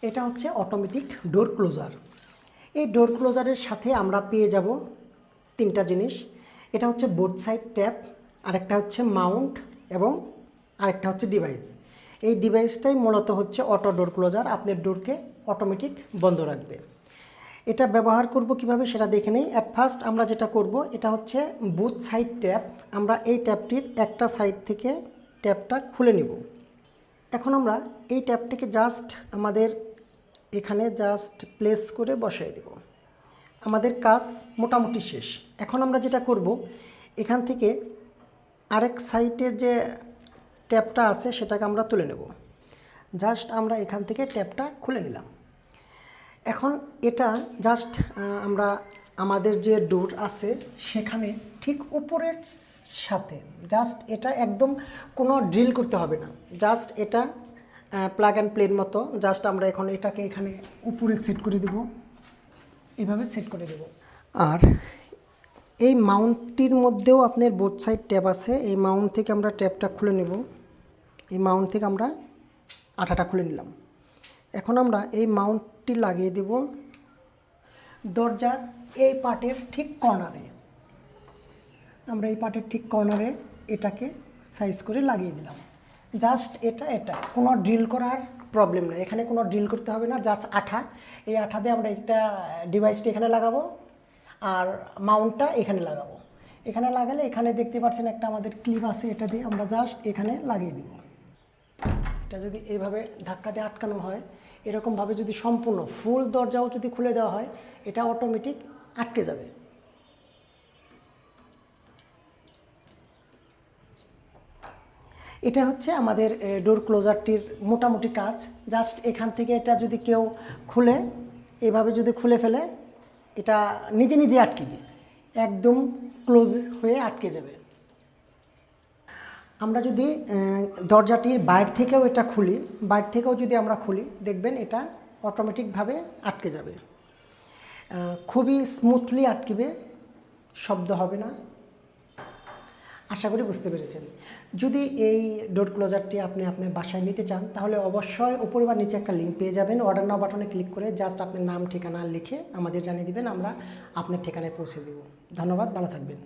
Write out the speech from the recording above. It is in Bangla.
এটা হচ্ছে অটোমেটিক ডোর ক্লোজার। এই ডোর ক্লোজারের সাথে আমরা পেয়ে যাব তিনটা জিনিস। এটা হচ্ছে বোথ সাইড ট্যাপ, আরেকটা হচ্ছে মাউন্ট এবং আরেকটা হচ্ছে ডিভাইস। এই ডিভাইসটাই মূলত হচ্ছে অটো ডোর ক্লোজার, আপনার ডোরকে অটোমেটিক বন্ধ রাখবে। এটা ব্যবহার করব কিভাবে সেটা দেখে নেই। অ্যাট ফার্স্ট আমরা যেটা করব, এটা হচ্ছে বোথ সাইড ট্যাপ। আমরা এই ট্যাপটির একটা সাইড থেকে ট্যাপটা খুলে নিব। এখন আমরা এই ট্যাপটিকে জাস্ট আমাদের এখানে জাস্ট প্লেস করে বসাই দেব। আমাদের কাজ মোটামুটি শেষ। এখন আমরা যেটা করব, এখান থেকে আরেক সাইডের যে ট্যাপটা আছে সেটাকে আমরা তুলে নেব। জাস্ট আমরা এখান থেকে ট্যাপটা খুলে নিলাম। এখন এটা জাস্ট আমরা আমাদের যে ডোর আছে সেখানে ঠিক উপরের সাথে জাস্ট এটা একদম কোনো ড্রিল করতে হবে না, জাস্ট এটা প্লাগ অ্যান্ড প্লের মতো। জাস্ট আমরা এখন এটাকে এখানে উপরে সেট করে দেব, এভাবে সেট করে দেব। আর এই মাউন্টটির মধ্যেও আপনার বোথ সাইড ট্যাপ আছে। এই মাউন্ট থেকে আমরা ট্যাপটা খুলে নেব। এই মাউন্ট থেকে আমরা আঠাটা খুলে নিলাম। এখন আমরা এই মাউন্টটি লাগিয়ে দেব দরজার এই পার্টের ঠিক কর্নারে। আমরা এই পার্টের ঠিক কর্নারে এটাকে সাইজ করে লাগিয়ে দিলাম। জাস্ট এটা কোনো ড্রিল করার প্রবলেম নেই, এখানে কোনো ড্রিল করতে হবে না, জাস্ট আঠা। এই আঠা দিয়ে আমরা একটা ডিভাইসটি এখানে লাগাবো আর মাউন্টটা এখানে লাগাবো। এখানে লাগালে এখানে দেখতে পাচ্ছেন একটা আমাদের ক্লিপ আছে, এটা দিয়ে আমরা জাস্ট এখানে লাগিয়ে দিব। এটা যদি এইভাবে ধাক্কা দিয়ে আটকানো হয়, এরকমভাবে যদি সম্পূর্ণ ফুল দরজাও যদি খুলে দেওয়া হয়, এটা অটোমেটিক আটকে যাবে। এটা হচ্ছে আমাদের ডোর ক্লোজারটির মোটামুটি কাজ। জাস্ট এখান থেকে এটা যদি কেউ খুলে, এভাবে যদি খুলে ফেলে, এটা নিজে নিজে আটকেবে, একদম ক্লোজ হয়ে আটকে যাবে। আমরা যদি দরজাটির বাইরে থেকেও এটা খুলি, বাইরে থেকেও যদি আমরা খুলি, দেখবেন এটা অটোমেটিকভাবে আটকে যাবে, খুবই স্মুথলি আটকেবে, শব্দ হবে না। আশা করি বুঝতে পেরেছেন। যদি এই ডোর ক্লোজারটি আপনি আপনার বাসায় নিতে চান, তাহলে অবশ্যই উপরে বা নিচে একটা লিঙ্ক পেয়ে যাবেন। অর্ডার নাও বাটনে ক্লিক করে জাস্ট আপনার নাম ঠিকানা লিখে আমাদের জানিয়ে দিবেন, আমরা আপনার ঠিকানায় পৌঁছে দেব। ধন্যবাদ, ভালো থাকবেন।